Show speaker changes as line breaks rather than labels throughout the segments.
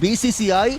BCCI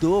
2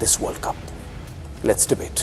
this World Cup. Let's debate.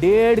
1.5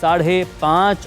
5.5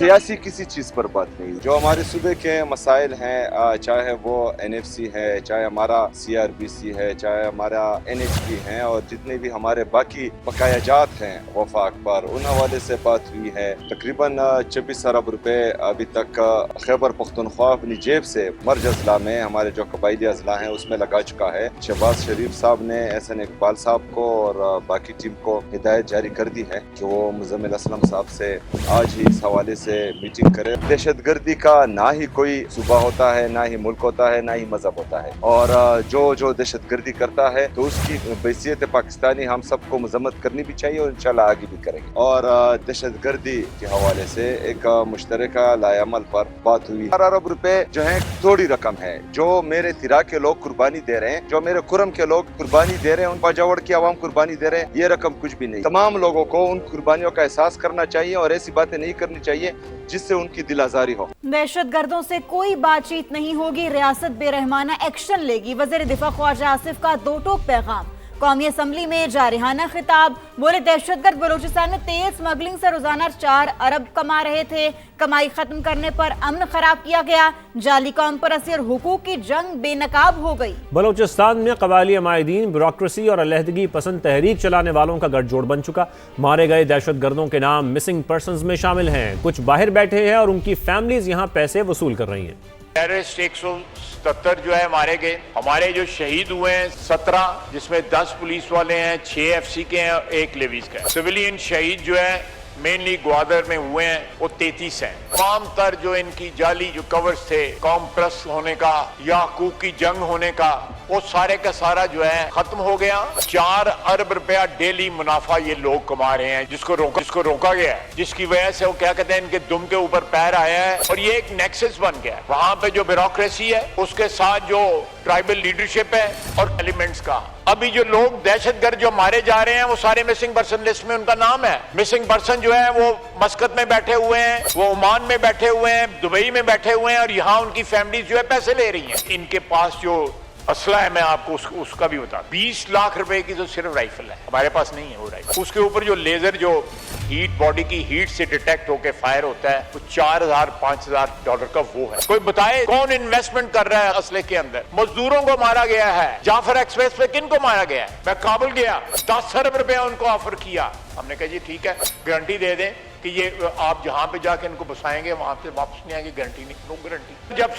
سیاسی کسی چیز پر بات نہیں. جو ہمارے صوبے کے مسائل ہیں, چاہے وہ NFC ہے, چاہے ہمارا CRBC ہے, چاہے ہمارا NHP ہے, اور جتنے بھی ہمارے باقی بقایا جات ہیں وفاق پر, ان حوالے سے بات ہوئی ہے. تقریباً 26 ارب روپے ابھی تک خیبر پختونخوا اپنی جیب سے مرج اضلاع میں, ہمارے جو قبائلی اضلاع ہیں اس میں لگا چکا ہے. شہباز شریف صاحب نے احسن اقبال صاحب کو اور باقی ٹیم کو ہدایت جاری کر دی ہے کہ وہ مزمل اسلم صاحب سے آج ہی اس حوالے سے میٹنگ کرے. دہشت گردی کا نہ ہی کوئی صوبہ ہوتا ہے, نہ ہی ملک ہوتا ہے, نہ ہی مذہب ہوتا ہے, اور جو دہشت گردی کرتا ہے تو اس کی بحیثیت پاکستانی ہم سب کو مذمت کرنی بھی چاہیے, اور انشاءاللہ آگے بھی کریں گے. اور دہشت گردی کے حوالے سے ایک مشترکہ لائحہ عمل پر بات ہوئی. 4 ارب روپے جو ہیں تھوڑی رقم ہے. جو میرے تیرا کے لوگ قربانی دے رہے ہیں, جو میرے کرم کے لوگ قربانی دے رہے ہیں, ان پاجاوڑ کی عوام قربانی دے رہے ہیں, یہ رقم کچھ بھی نہیں. تمام لوگوں کو ان قربانیوں کا احساس کرنا چاہیے, اور ایسی باتیں نہیں کرنی چاہیے جس سے ان کی دل آزاری ہو.
دہشت گردوں سے کوئی بات چیت نہیں ہوگی, ریاست بے رحمانہ ایکشن لے گی. وزیر دفاع خواجہ آصف کا دو ٹوک پیغام. قومی اسمبلی میں جارحانہ خطاب. بولے دہشت گرد بلوچستان میں تیل سمگلنگ سے روزانہ 4 ارب کما رہے تھے. کمائی ختم کرنے پر امن خراب کیا گیا. جعلی قوم پرستی اور حقوق کی جنگ بے نقاب ہو گئی.
بلوچستان میں قبائلی عمائدین, بیوروکریسی اور علیحدگی پسند تحریک چلانے والوں کا گٹھ جوڑ بن چکا. مارے گئے دہشت گردوں کے نام مسنگ پرسنز میں شامل ہیں. کچھ باہر بیٹھے ہیں اور ان کی فیملیز یہاں پیسے وصول کر رہی ہیں.
ٹیررسٹ 177 جو ہے مارے گئے. ہمارے جو شہید ہوئے ہیں 17, جس میں 10 پولیس والے ہیں, 6 FC کے ہیں اور 1 لیویز کا ہے. سویلین شہید جو ہے مینلی گوادر میں ہوئے ہیں وہ 33 ہیں. تمام تر جو ان کی جعلی جو کورز تھے قوم پرست ہونے کا یا حقوق کی جنگ ہونے کا, وہ سارے کا سارا جو ہے ختم ہو گیا. 4 ارب روپیہ ڈیلی منافع یہ لوگ کما رہے ہیں, جس کو روکا گیا ہے, جس کی وجہ سے وہ کیا کہتے ہیں ان کے دم کے اوپر پیر آیا ہے, اور یہ ایک نیکسس بن گیا ہے. وہاں پہ جو بیوروکریسی ہے اس کے ساتھ جو ٹرائبل لیڈرشپ ہے اور ایلیمنٹس کا. ابھی جو لوگ دہشت گرد جو مارے جا رہے ہیں وہ سارے مسنگ پرسن لسٹ میں ان کا نام ہے. مسنگ پرسن جو ہے وہ مسقط میں بیٹھے ہوئے ہیں, وہ عمان میں بیٹھے ہوئے ہیں, دبئی میں بیٹھے ہوئے ہیں, اور یہاں ان کی فیملیز جو ہے پیسے لے رہی ہیں. ان کے پاس جو اسلحہ ہے میں آپ کو اس کا بھی بتا, 20 لاکھ روپے کی تو صرف رائفل ہے, ہمارے پاس نہیں ہے وہ رائفل. اس کے اوپر جو لیزر جو ہیٹ, باڈی کی ہیٹ سے ڈیٹیکٹ ہو کے فائر ہوتا ہے, وہ $4,000-5,000 کا وہ ہے. کوئی بتائے کون انویسٹمنٹ کر رہا ہے اسلحے کے اندر؟ مزدوروں کو مارا گیا ہے. جعفر ایکسپریس پہ کن کو مارا گیا ہے؟ میں کابل گیا, 10 ارب روپے ان کو آفر کیا. ہم نے کہا جی ٹھیک ہے, گارنٹی دے دیں کہ یہ آپ جہاں پہ جا کے ان کو بسائیں گے وہاں سے واپس نہیں آئیں گے. گارنٹی نہیں, نو گارنٹی. جب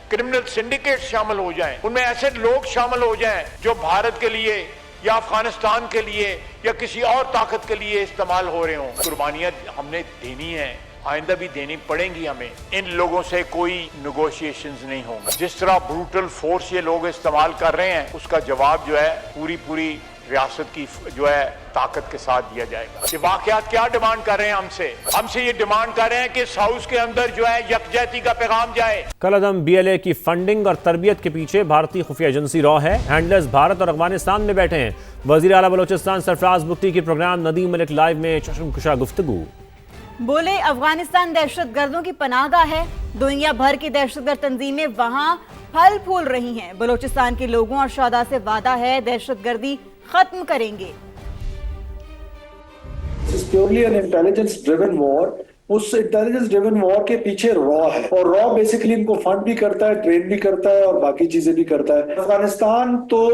کرمنل سنڈیکیٹ شامل ہو جائیں, ان میں ایسے لوگ شامل ہو جائیں جو بھارت کے لیے یا افغانستان کے لیے یا کسی اور طاقت کے لیے استعمال ہو رہے ہوں, قربانیاں ہم نے دینی ہیں, آئندہ بھی دینی پڑیں گی ہمیں. ان لوگوں سے کوئی نیگوشیشنز نہیں ہوں گے. جس طرح بروٹل فورس یہ لوگ استعمال کر رہے ہیں, اس کا جواب جو ہے پوری ریاست کی جو ہے طاقت کے ساتھ دیا جائے گا. یہ واقعات کیا ڈیمانڈ کر رہے ہیں ہم سے یہ ڈیمانڈ کر رہے ہیں کہ اس ہاؤس کے اندر جو ہے یکجہتی کا پیغام جائے.
کالعدم BLA کی فنڈنگ اور تربیت کے پیچھے بھارتی خفیہ ایجنسی را ہے. ہینڈلرز بھارت اور افغانستان میں بیٹھے ہیں. وزیر اعلیٰ بلوچستان سرفراز بگٹی کی پروگرام ندیم ملک لائیو میں چشم کشا گفتگو.
بولے افغانستان دہشت گردوں کی پناہ گاہ ہے. دنیا بھر کی دہشت گرد تنظیمیں وہاں پھل پھول رہی ہیں. بلوچستان کے لوگوں اور شہداء سے وعدہ ہے دہشت گردی ختم کریں گے.
Purely an intelligence driven war. Us intelligence driven وار کے پیچھے را ہے, اور را بیسیکلی ان کو فنڈ بھی کرتا ہے, ٹرین بھی کرتا ہے, اور باقی چیزیں بھی کرتا ہے. افغانستان تو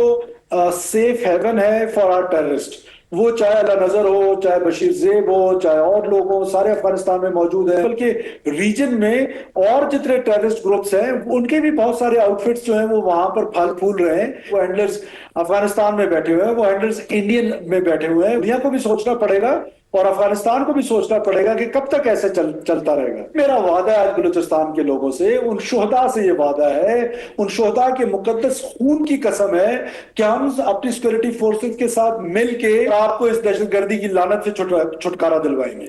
سیف ہیون ہے فار آر ٹیررسٹ. وہ چاہے اللہ نظر ہو, چاہے بشیر زیب ہو, چاہے اور لوگ ہوں, سارے افغانستان میں موجود ہیں. بلکہ ریجن میں اور جتنے ٹیررسٹ گروپس ہیں ان کے بھی بہت سارے آؤٹ فٹس جو ہیں وہ وہاں پر پھل پھول رہے ہیں. وہ ہینڈلرز افغانستان میں بیٹھے ہوئے ہیں, وہ ہینڈلرز انڈین میں بیٹھے ہوئے ہیں. دنیا کو بھی سوچنا پڑے گا اور افغانستان کو بھی سوچنا پڑے گا کہ کب تک ایسے چلتا رہے گا. میرا وعدہ ہے بلوچستان کے لوگوں سے, ان شہداء سے یہ وعدہ ہے, ان شہداء کے مقدس خون کی قسم ہے کہ ہم اپنی سیکورٹی فورسز کے ساتھ مل کے آپ کو اس دہشت گردی کی لعنت سے چھٹکارا دلوائیں گے.